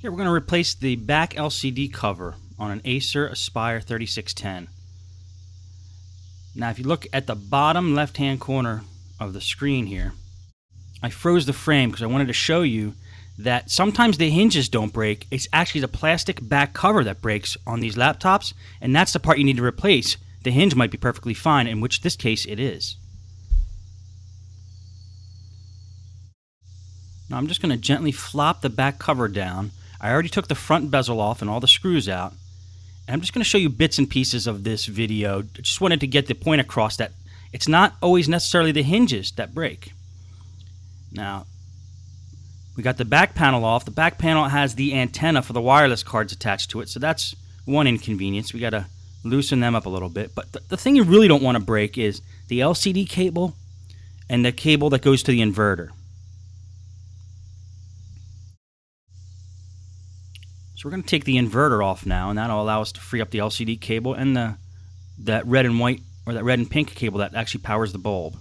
Here we're going to replace the back LCD cover on an AcerAspire3610. Now if you look at the bottom left hand corner of the screen here, I froze the frame because I wanted to show you that sometimes the hinges don't break. It's actually the plastic back cover that breaks on these laptops, and that's the part you need to replace. The hinge might be perfectly fine, in which this case it is. Now I'm just going to gently flop the back cover down. I already took the front bezel off and all the screws out. And I'm just going to show you bits and pieces of this video. I just wanted to get the point across that it's not always necessarily the hinges that break. Now, we got the back panel off. The back panel has the antenna for the wireless cards attached to it, so that's one inconvenience. We got to loosen them up a little bit. But the thing you really don't want to break is the LCD cable and the cable that goes to the inverter. So we're going to take the inverter off now, and that'll allow us to free up the LCD cable and that red and white, or that red and pink cable that actually powers the bulb.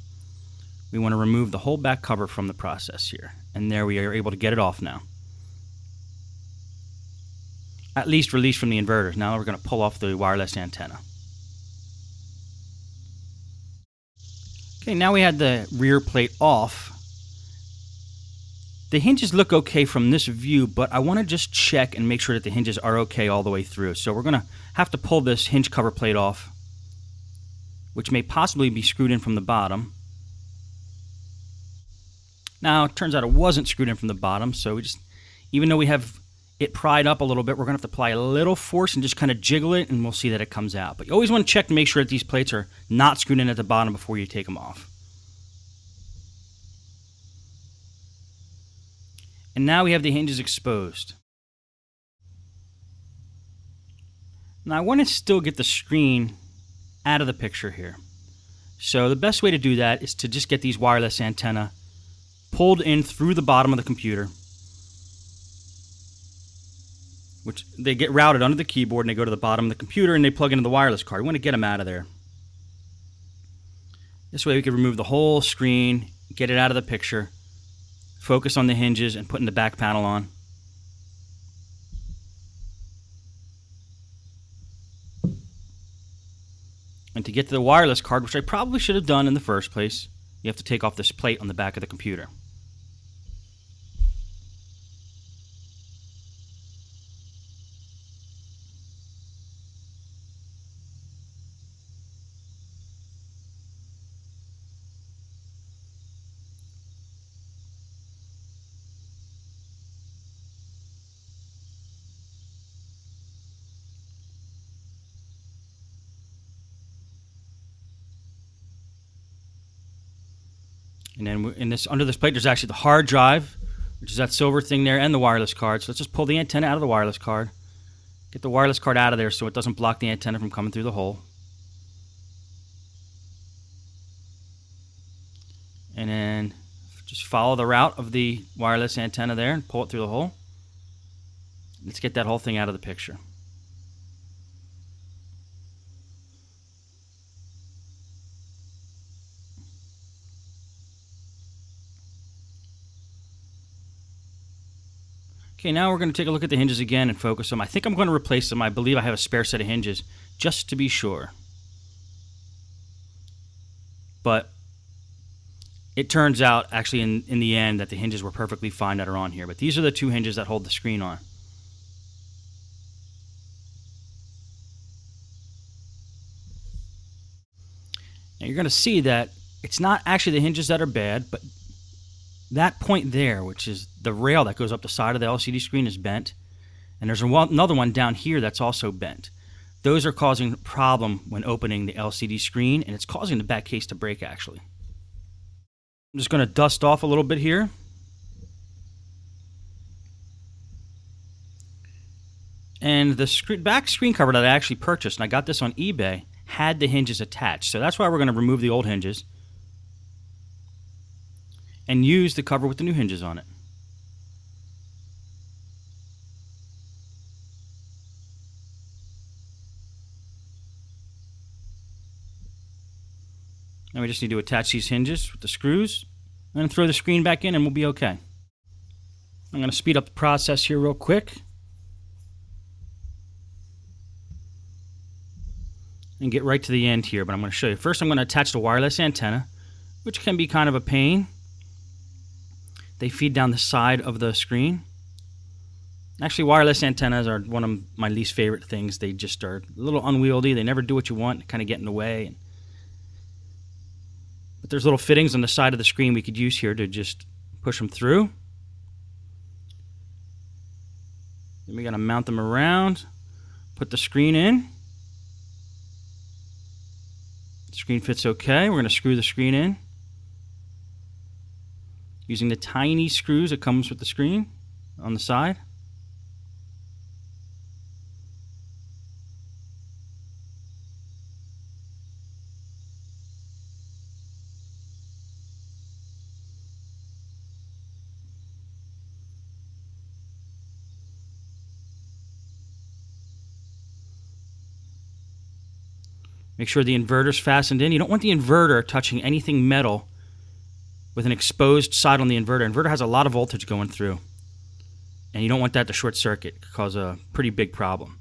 We want to remove the whole back cover from the process here. And there we are able to get it off now. At least released from the inverters. Now we're going to pull off the wireless antenna. Okay, now we had the rear plate off. The hinges look okay from this view, but I want to just check and make sure that the hinges are okay all the way through. So we're going to have to pull this hinge cover plate off, which may possibly be screwed in from the bottom. Now, it turns out it wasn't screwed in from the bottom, so we just, even though we have it pried up a little bit, we're going to have to apply a little force and just kind of jiggle it, and we'll see that it comes out. But you always want to check to make sure that these plates are not screwed in at the bottom before you take them off. And now we have the hinges exposed. Now I want to still get the screen out of the picture here. So the best way to do that is to just get these wireless antenna pulled in through the bottom of the computer, which they get routed under the keyboard and they go to the bottom of the computer and they plug into the wireless card. We want to get them out of there. This way we can remove the whole screen, get it out of the picture, focus on the hinges and putting the back panel on. And to get to the wireless card, which I probably should have done in the first place, you have to take off this plate on the back of the computer. And then under this plate, there's actually the hard drive, which is that silver thing there, and the wireless card. So let's just pull the antenna out of the wireless card. Get the wireless card out of there so it doesn't block the antenna from coming through the hole. And then just follow the route of the wireless antenna there and pull it through the hole. Let's get that whole thing out of the picture. Okay, now we're going to take a look at the hinges again and focus them. I think I'm going to replace them. I believe I have a spare set of hinges, just to be sure. But it turns out, actually, in the end, that the hinges were perfectly fine that are on here. But these are the two hinges that hold the screen on. Now you're going to see that it's not actually the hinges that are bad, but that point there, which is the rail that goes up the side of the LCD screen, is bent. And there's another one down here that's also bent. Those are causing a problem when opening the LCD screen, and it's causing the back case to break, actually. I'm just going to dust off a little bit here. And the back screen cover that I actually purchased, and I got this on eBay, had the hinges attached. So that's why we're going to remove the old hinges and use the cover with the new hinges on it. Now we just need to attach these hinges with the screws and then throw the screen back in and we'll be okay. I'm going to speed up the process here real quick. and get right to the end here, but I'm going to show you. First, I'm going to attach the wireless antenna, which can be kind of a pain. They feed down the side of the screen. Actually, wireless antennas are one of my least favorite things. They just are a little unwieldy. They never do what you want. They kind of get in the way. But there's little fittings on the side of the screen we could use here to just push them through. Then we got to mount them around, put the screen in. The screen fits okay. We're going to screw the screen in using the tiny screws that comes with the screen on the side. Make sure the inverter's fastened in. You don't want the inverter touching anything metal with an exposed side on the inverter. Inverter has a lot of voltage going through, and you don't want that to short circuit. It could cause a pretty big problem.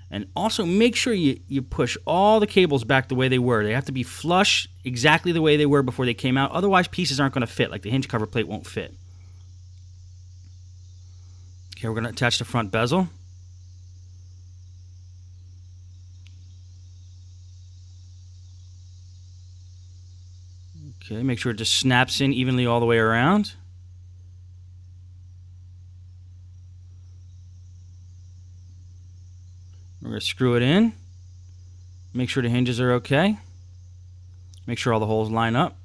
And also make sure you push all the cables back the way they were. They have to be flush exactly the way they were before they came out. Otherwise, pieces aren't going to fit, like the hinge cover plate won't fit. Okay, we're going to attach the front bezel. Okay, make sure it just snaps in evenly all the way around. We're going to screw it in. Make sure the hinges are okay. Make sure all the holes line up.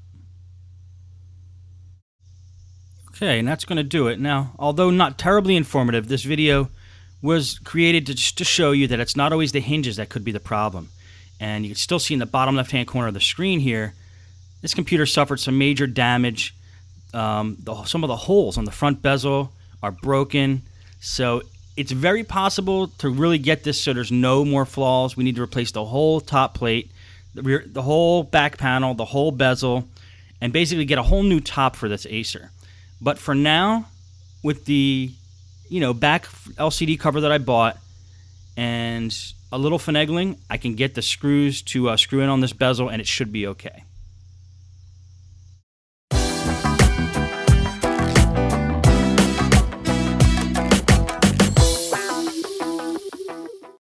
Okay, and that's going to do it. Now, although not terribly informative, this video was created to show you that it's not always the hinges that could be the problem. And you can still see in the bottom left-hand corner of the screen here, this computer suffered some major damage. Some of the holes on the front bezel are broken. So it's very possible to really get this so there's no more flaws. We need to replace the whole top plate, the whole back panel, the whole bezel, and basically get a whole new top for this Acer. But for now, with the back LCD cover that I bought and a little finagling, I can get the screws to screw in on this bezel, and it should be okay.